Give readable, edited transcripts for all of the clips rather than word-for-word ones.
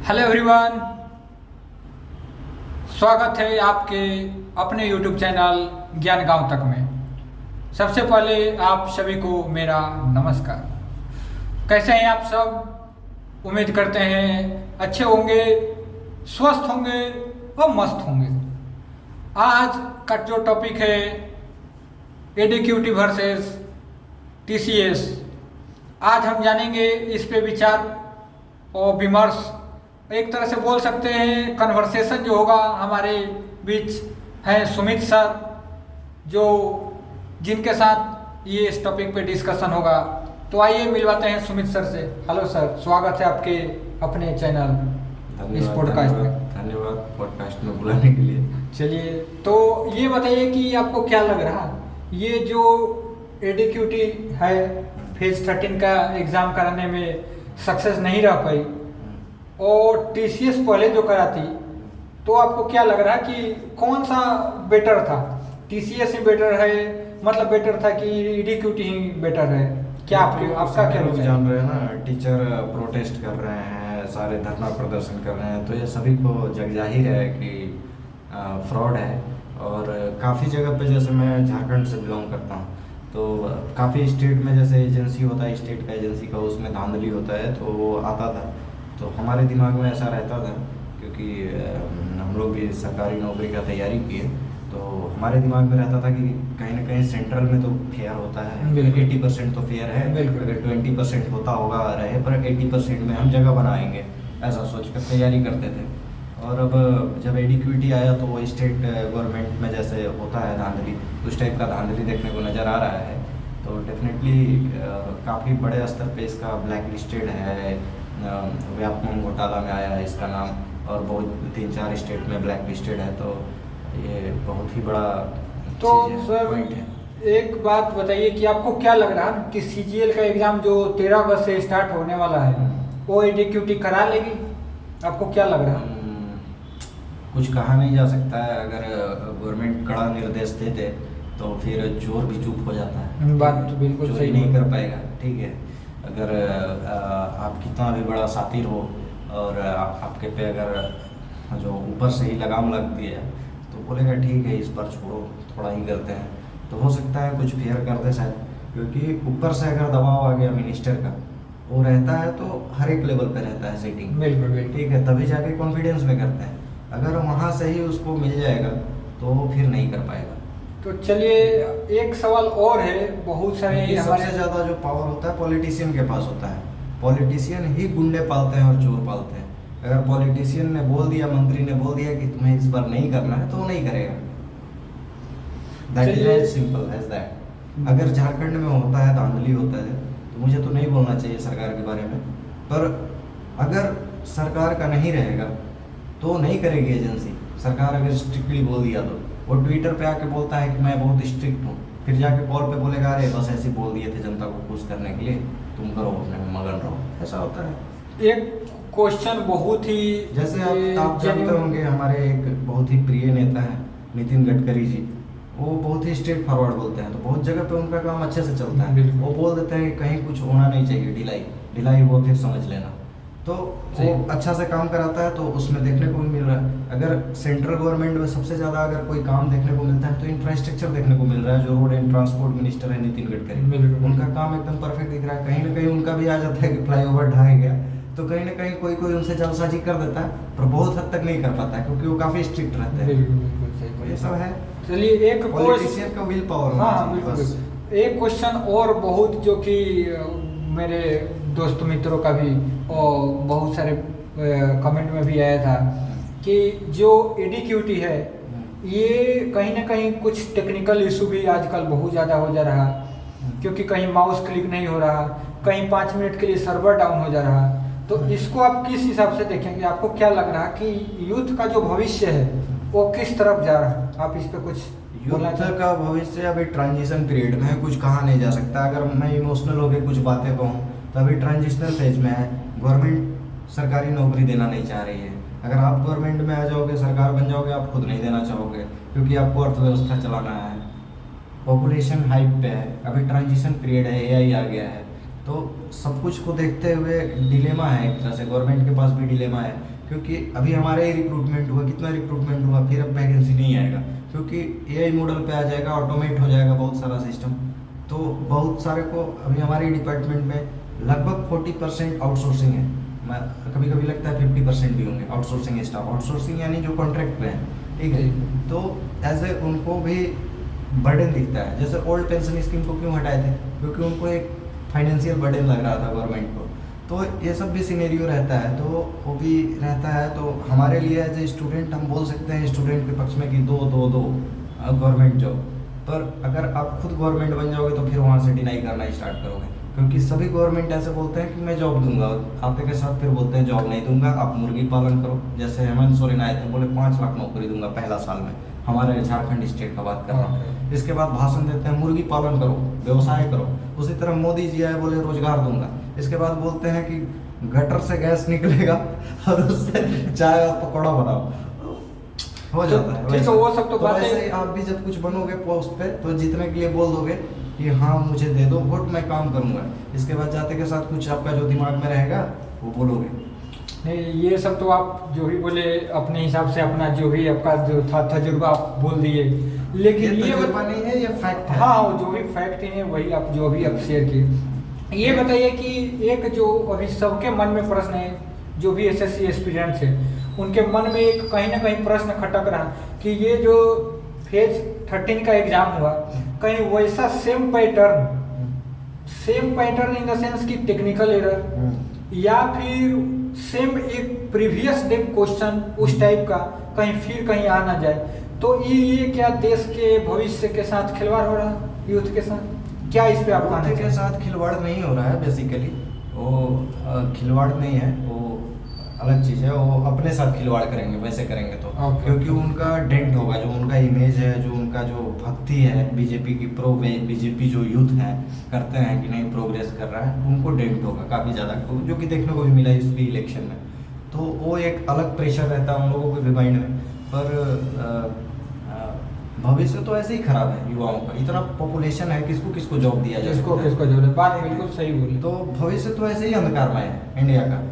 Hello everyone, स्वागत है आपके अपने यूट्यूब चैनल ज्ञान गांव तक में। सबसे पहले आप सभी को मेरा नमस्कार। कैसे हैं आप सब? उम्मीद करते हैं अच्छे होंगे, स्वस्थ होंगे और मस्त होंगे। आज का जो टॉपिक है एडीक्यूटी वर्सेस टीसीएस, आज हम जानेंगे इस पे विचार और विमर्श, एक तरह से बोल सकते हैं कन्वर्सेशन जो होगा हमारे बीच हैं सुमित सर, जो जिनके साथ ये इस टॉपिक पे डिस्कशन होगा। तो आइए मिलवाते हैं सुमित सर से। हेलो सर, स्वागत है आपके अपने चैनल इस पॉडकास्ट में। धन्यवाद पॉडकास्ट में बुलाने के लिए। चलिए, तो ये बताइए कि आपको क्या लग रहा, ये जो एडीक्यूटी है फेज 13 का एग्ज़ाम कराने में सक्सेस नहीं रह पाई और टीसीएस पहले जो कराती, तो आपको क्या लग रहा है कि कौन सा बेटर था? टीसीएस ही बेटर है, मतलब बेटर था कि एडीक्यूटी ही बेटर है? क्या आपका क्या लोग जान रहे हैं ना, टीचर प्रोटेस्ट कर रहे हैं, सारे धरना प्रदर्शन कर रहे हैं, तो ये सभी को जग जाहिर है कि फ्रॉड है। और काफ़ी जगह पे, जैसे मैं झारखंड से बिलोंग करता हूँ, तो काफ़ी स्टेट में जैसे एजेंसी होता है, स्टेट का एजेंसी का, उसमें धांधली होता है, तो वो आता था। तो हमारे दिमाग में ऐसा रहता था, क्योंकि हम लोग भी सरकारी नौकरी का तैयारी किए, तो हमारे दिमाग में रहता था कि कहीं ना कहीं सेंट्रल में तो फेयर होता है, 80% तो फेयर है, अगर 20% होता होगा रहे, पर 80% में हम जगह बनाएंगे, ऐसा सोच कर तैयारी करते थे। और अब जब एडीक्यूटी आया तो वो स्टेट गवर्नमेंट में जैसे होता है धांधली, उस टाइप का धांधली देखने को नज़र आ रहा है। तो डेफिनेटली काफ़ी बड़े स्तर पे इसका ब्लैक लिस्टेड है, व्यापमं घोटाला में आया है इसका नाम, और बहुत 3-4 स्टेट में ब्लैक लिस्टेड है। तो ये बहुत ही बड़ा तो सर एक बात बताइए कि आपको क्या लग रहा है कि सीजीएल का एग्ज़ाम जो 13 अगस्त से स्टार्ट होने वाला है वो एडीक्यूटी करा लेगी? आपको क्या लग रहा है? कुछ कहा नहीं जा सकता है। अगर गवर्नमेंट कड़ा निर्देश देते तो फिर चोर भी चुप हो जाता है। बात तो बिल्कुल चोरी सही नहीं कर पाएगा, ठीक है। अगर आप कितना भी बड़ा सातिर हो और आपके पे अगर जो ऊपर से ही लगाम लगती है, तो बोलेगा ठीक है इस बार छोड़ो, थोड़ा ही करते हैं, तो हो सकता है कुछ फेयर कर दे शायद। क्योंकि ऊपर से अगर दबाव आ गया मिनिस्टर का, वो रहता है तो हर एक लेवल पे रहता है सेटिंग, बिल्कुल ठीक है, तभी जाके कॉन्फिडेंस में करते हैं। अगर वहाँ से ही उसको मिल जाएगा तो वो फिर नहीं कर पाएगा। तो चलिए, एक सवाल और है। बहुत सारे सबसे ज़्यादा जो पावर होता है पॉलिटिशियन के पास होता है। पॉलिटिशियन ही गुंडे पालते हैं और चोर पालते हैं। अगर पॉलिटिशियन ने बोल दिया, मंत्री ने बोल दिया कि तुम्हें इस बार नहीं करना है, तो वो नहीं करेगा। That is as simple as that. अगर झारखंड में होता है, धांधली होता है, तो मुझे तो नहीं बोलना चाहिए सरकार के बारे में, पर अगर सरकार का नहीं रहेगा तो नहीं करेगी एजेंसी। सरकार अगर स्ट्रिक्टली बोल दिया तो वो ट्विटर पे आके बोलता है कि मैं बहुत स्ट्रिक्ट हूँ, फिर जाके कॉल पे बोलेगा अरे बस ऐसे बोल दिए थे जनता को खुश करने के लिए, तुम करो अपने में मगन रहो। ऐसा होता है। एक क्वेश्चन बहुत ही, जैसे आप जानते होंगे, हमारे एक बहुत ही प्रिय नेता हैं नितिन गडकरी जी, वो बहुत ही स्ट्रेट फॉरवर्ड बोलते हैं, तो बहुत जगह पे उनका काम अच्छे से चलता है। वो बोल देते हैं कि कहीं कुछ होना नहीं चाहिए, ढिलाई हुआ फिर समझ लेना, तो वो अच्छा से काम कराता है। तो उसमें देखने को भी मिल रहा है। अगर सेंट्रल गवर्नमेंट में सबसे ज़्यादा अगर कोई काम देखने को मिलता है तो इंफ्रास्ट्रक्चर देखने को मिल रहा है। जो रोड एंड ट्रांसपोर्ट मिनिस्टर है नितिन गडकरी, उनका काम एकदम परफेक्ट दिख रहा है। कहीं ना कहीं उनका भी आ जाता है कि फ्लाईओवर ढाया गया, तो कहीं ना कहीं कोई उनसे जल्दबाजी कर देता है, पर बहुत हद तक नहीं कर पाता है, क्योंकि वो काफ़ी स्ट्रिक्ट रहते हैं। ये सब है। चलिए, एक पॉलिटिशियन का विल पावर। हाँ बिल्कुल। एक क्वेश्चन और बहुत, जो कि मेरे दोस्त मित्रों का भी और बहुत सारे कमेंट में भी आया था कि जो एडीक्यूटी है, ये कहीं ना कहीं कुछ टेक्निकल इशू भी आजकल बहुत ज़्यादा हो जा रहा, क्योंकि कहीं माउस क्लिक नहीं हो रहा, कहीं 5 मिनट के लिए सर्वर डाउन हो जा रहा। तो इसको आप किस हिसाब से देखेंगे? आपको क्या लग रहा है कि यूथ का जो भविष्य है वो किस तरफ जा रहा है? आप इस पे कुछ बोलना यूथ चाहें? का भविष्य अभी ट्रांजिशन पीरियड में है, कुछ कहा नहीं जा सकता। अगर मैं इमोशनल होकर कुछ बातें कहूँ तो अभी ट्रांजिशनल फेज में है। गवर्नमेंट सरकारी नौकरी देना नहीं चाह रही है। अगर आप गवर्नमेंट में आ जाओगे, सरकार बन जाओगे, आप खुद नहीं देना चाहोगे, क्योंकि आपको अर्थव्यवस्था चलाना है, पॉपुलेशन हाइप पे है, अभी ट्रांजिशन पीरियड है, एआई आ गया है, तो सब कुछ को देखते हुए डिलेमा है। एक तरह से गवर्नमेंट के पास भी डिलेमा है क्योंकि अभी हमारा ही रिक्रूटमेंट हुआ, कितना रिक्रूटमेंट हुआ, फिर अब वैकेंसी नहीं आएगा क्योंकि एआई मॉडल पे आ जाएगा, ऑटोमेट हो जाएगा बहुत सारा सिस्टम। तो बहुत सारे को अभी हमारे डिपार्टमेंट में लगभग 40% आउटसोर्सिंग है। मैं कभी कभी लगता है 50% भी होंगे आउटसोर्सिंग स्टाफ। आउटसोर्सिंग यानी जो कॉन्ट्रैक्ट पे हैं, ठीक है। तो ऐसे उनको भी बर्डन दिखता है। जैसे ओल्ड पेंशन स्कीम को क्यों हटाए थे, क्योंकि उनको एक फाइनेंशियल बर्डन लग रहा था गवर्नमेंट को। तो ये सब भी सिनेरियो रहता है, तो वो भी रहता है। तो हमारे लिए एज ए स्टूडेंट हम बोल सकते हैं स्टूडेंट के पक्ष में कि दो गवर्नमेंट जॉब। पर अगर आप खुद गवर्नमेंट बन जाओगे तो फिर वहाँ से डिनाई करना स्टार्ट करोगे, क्योंकि सभी गवर्नमेंट ऐसे बोलते हैं कि मैं जॉब दूंगा, आते के साथ फिर बोलते हैं जॉब नहीं दूंगा, आप मुर्गी पालन करो। जैसे हेमंत सोरेन आए थे, बोले 5 लाख नौकरी दूंगा पहला साल में, हमारे झारखंड स्टेट का बात कर रहा हूँ। इसके बाद भाषण देते हैं मुर्गी पालन करो, व्यवसाय करो। उसी तरह मोदी जी आए, बोले रोजगार दूंगा। इसके बाद बोलते हैं कि गटर से गैस निकलेगा और उससे चाय और पकौड़ा बनाओ, हो जाता है। ठीक है, वो सब तो बातें। वैसे ही आप भी जब कुछ बनोगे पोस्ट पे तो जीतने के लिए बोल दोगे कि हाँ मुझे दे दो वोट, मैं काम करूंगा। इसके बाद जाते के साथ कुछ आपका जो दिमाग में रहेगा वो बोलोगे। नहीं, ये सब तो आप जो भी बोले अपने हिसाब से, अपना जो भी आपका जो था तजुर्बा आप बोल दिए, लेकिन ये तजुर्बा नहीं है, ये फैक्ट है। हाँ, जो भी फैक्ट है वही आप जो भी आप शेयर किए। ये बताइए कि एक जो अभी सबके मन में प्रश्न है, जो भी एसएससी एस्पिरेंट्स है उनके मन में एक कहीं ना कहीं प्रश्न खटक रहा कि ये जो फेज 13 का एग्जाम हुआ, कहीं वैसा same pattern in the sense की टेक्निकल एरर या फिर सेम एक प्रीवियस डे क्वेश्चन उस टाइप का कहीं आ ना जाए। तो ये क्या देश के भविष्य के साथ खिलवाड़ हो रहा है, यूथ के साथ? क्या इस पे आप कहना के साथ खिलवाड़ नहीं हो रहा है। बेसिकली वो खिलवाड़ नहीं है, वो अलग चीज़ है। वो अपने साथ खिलवाड़ करेंगे वैसे करेंगे तो क्योंकि उनका डेंट होगा, जो उनका इमेज है, जो उनका जो भक्ति है बीजेपी की, प्रो बीजेपी जो यूथ है करते हैं कि नहीं प्रोग्रेस कर रहा है, उनको डेंट होगा काफ़ी ज़्यादा, जो कि देखने को भी मिला इस भी इलेक्शन में। तो वो एक अलग प्रेशर रहता है उन लोगों के भी माइंड में। पर भविष्य तो ऐसे ही खराब है युवाओं का। इतना पॉपुलेशन है, किसको किसको जॉब दिया जाए, किसको जॉब, बात बिल्कुल सही बोली। तो भविष्य तो ऐसे ही अंधकारमय है इंडिया का।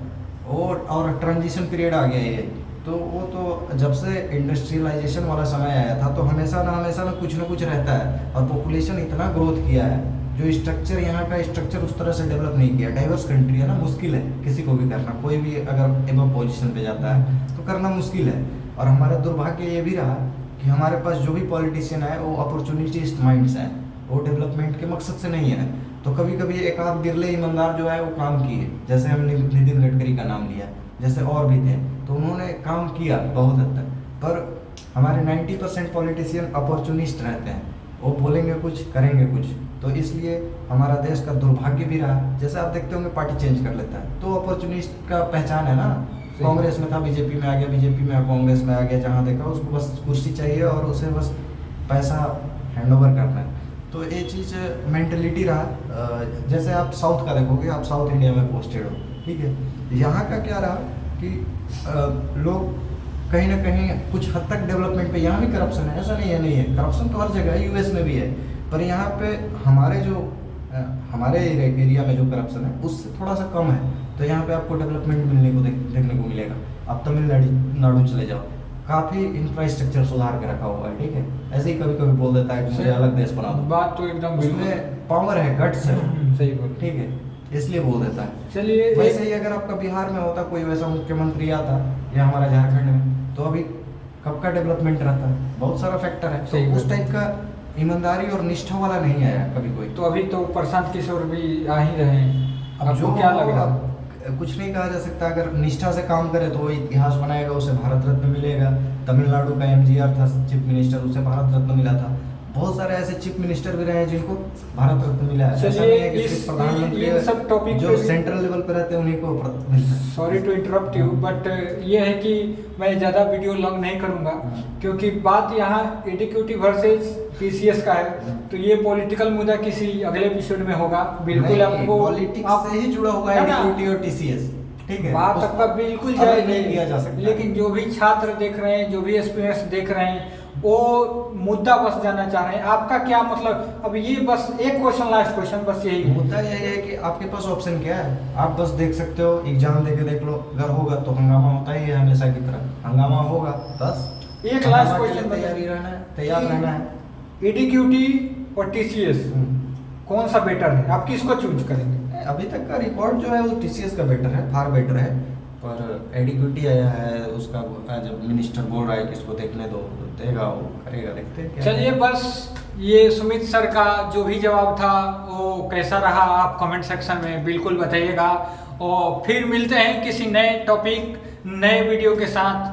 और ट्रांजिशन पीरियड आ गया है। तो वो तो जब से इंडस्ट्रियलाइजेशन वाला समय आया था तो हमेशा ना कुछ रहता है। और पॉपुलेशन इतना ग्रोथ किया है, जो स्ट्रक्चर यहाँ का स्ट्रक्चर उस तरह से डेवलप नहीं किया। डाइवर्स कंट्री है ना, मुश्किल है किसी को भी करना। कोई भी अगर एबव पोजीशन पे जाता है तो करना मुश्किल है। और हमारा दुर्भाग्य ये भी रहा कि हमारे पास जो भी पॉलिटिशियन है वो अपॉर्चुनिटिस्ट माइंड्स हैं, वो डेवलपमेंट के मकसद से नहीं है। तो कभी कभी एक आध बिरले ईमानदार जो है वो काम किए, जैसे हमने नितिन गडकरी का नाम लिया, जैसे और भी थे, तो उन्होंने काम किया बहुत हद तक। पर हमारे 90% पॉलिटिशियन अपॉर्चुनिस्ट रहते हैं, वो बोलेंगे कुछ करेंगे कुछ। तो इसलिए हमारा देश का दुर्भाग्य भी रहा। जैसे आप देखते होंगे पार्टी चेंज कर लेता है, तो अपॉर्चुनिस्ट का पहचान है ना। कांग्रेस में था, बीजेपी में आ गया, बीजेपी में कांग्रेस में आ गया, जहाँ देखा उसको बस कुर्सी चाहिए और उसे बस पैसा हैंडओवर करना है। तो ये चीज़ मेंटलिटी रहा। जैसे आप साउथ का देखोगे, आप साउथ इंडिया में पोस्टेड हो, ठीक है। यहाँ का क्या रहा कि लोग कहीं ना कहीं कुछ हद तक डेवलपमेंट पे, यहाँ भी करप्शन है, ऐसा नहीं है, करप्शन तो हर जगह है, यूएस में भी है। पर यहाँ पे हमारे एरिया में जो करप्शन है उससे थोड़ा सा कम है। तो यहाँ पे आपको डेवलपमेंट देखने को मिलेगा। आप तमिलनाडु चले जाओ, काफ़ी इंफ्रास्ट्रक्चर सुधार के रखा हुआ है, ठीक है। ऐसे ही कभी कभी बोल देता है कि मुझे अलग देश बना दो, बात तो एकदम उसमें पावर है, गट्स है, सही बोल, ठीक है, इसलिए बोल देता है। चलिए, वैसे ही अगर आपका बिहार में होता कोई वैसा मुख्यमंत्री आता या हमारा झारखंड में, तो अभी कब का डेवलपमेंट रहता है। बहुत सारा फैक्टर है, तो उस टाइप का ईमानदारी और निष्ठा वाला नहीं आया कभी कोई। तो अभी तो प्रशांत किशोर भी आ ही रहे हैं। अब जो क्या लग रहा है, कुछ नहीं कहा जा सकता। अगर निष्ठा से काम करे तो वो इतिहास बनाएगा, उसे भारत रत्न मिलेगा। तमिलनाडु का एमजीआर था चीफ मिनिस्टर, उसे भारत रत्न मिला था। बहुत सारे ऐसे चीफ मिनिस्टर भी रहे हैं जिनको भारत रत्न मिला है। ऐसा नहीं है कि सिर्फ प्रधानमंत्री सब टॉपिक जो सेंट्रल लेवल पे रहते हैं उन्हीं को मिलता है। Sorry to interrupt you, but ये है कि मैं ज़्यादा वीडियो लॉन्ग नहीं करूँगा, क्योंकि बात यहाँ एडिक्यूटिव वर्सेस पीसीएस का है। तो ये पॉलिटिकल मुद्दा किसी अगले एपिसोड में होगा। बिल्कुल आपको पॉलिटिक्स से ही जुड़ा हुआ है एडिक्यूटिव और टीसीएस, ठीक है। बात आपका बिल्कुल जायज नहीं किया जा सकता, लेकिन जो भी छात्र देख रहे हैं, जो भी एस्पिरेंट्स देख रहे हैं, वो मुद्दा बस जानना चाह रहे हैं, आपका क्या मतलब। अब ये बस एक क्वेश्चन, लास्ट क्वेश्चन बस यही है। मुद्दा यही है कि आपके पास ऑप्शन क्या है, आप बस देख सकते हो, एग्जाम दे के देख लो, अगर होगा तो हंगामा होता ही है हमेशा की तरह, हंगामा होगा बस। एक लास्ट क्वेश्चन तैयारी रहना है, तैयार रहना है। एडीक्यूटी और टीसीएस कौन सा बेटर है, आप किसको चूज करेंगे? अभी तक का रिकॉर्ड जो है वो टीसीएस का बेटर है, फार बेटर है। पर एडीक्यूटी आया है, उसका जब मिनिस्टर बोल रहा है कि इसको देखने दो, तो देगा, वो करेगा, देखते हैं क्या चलिए है। बस ये सुमित सर का जो भी जवाब था वो कैसा रहा आप कमेंट सेक्शन में बिल्कुल बताइएगा, और फिर मिलते हैं किसी नए टॉपिक नए वीडियो के साथ।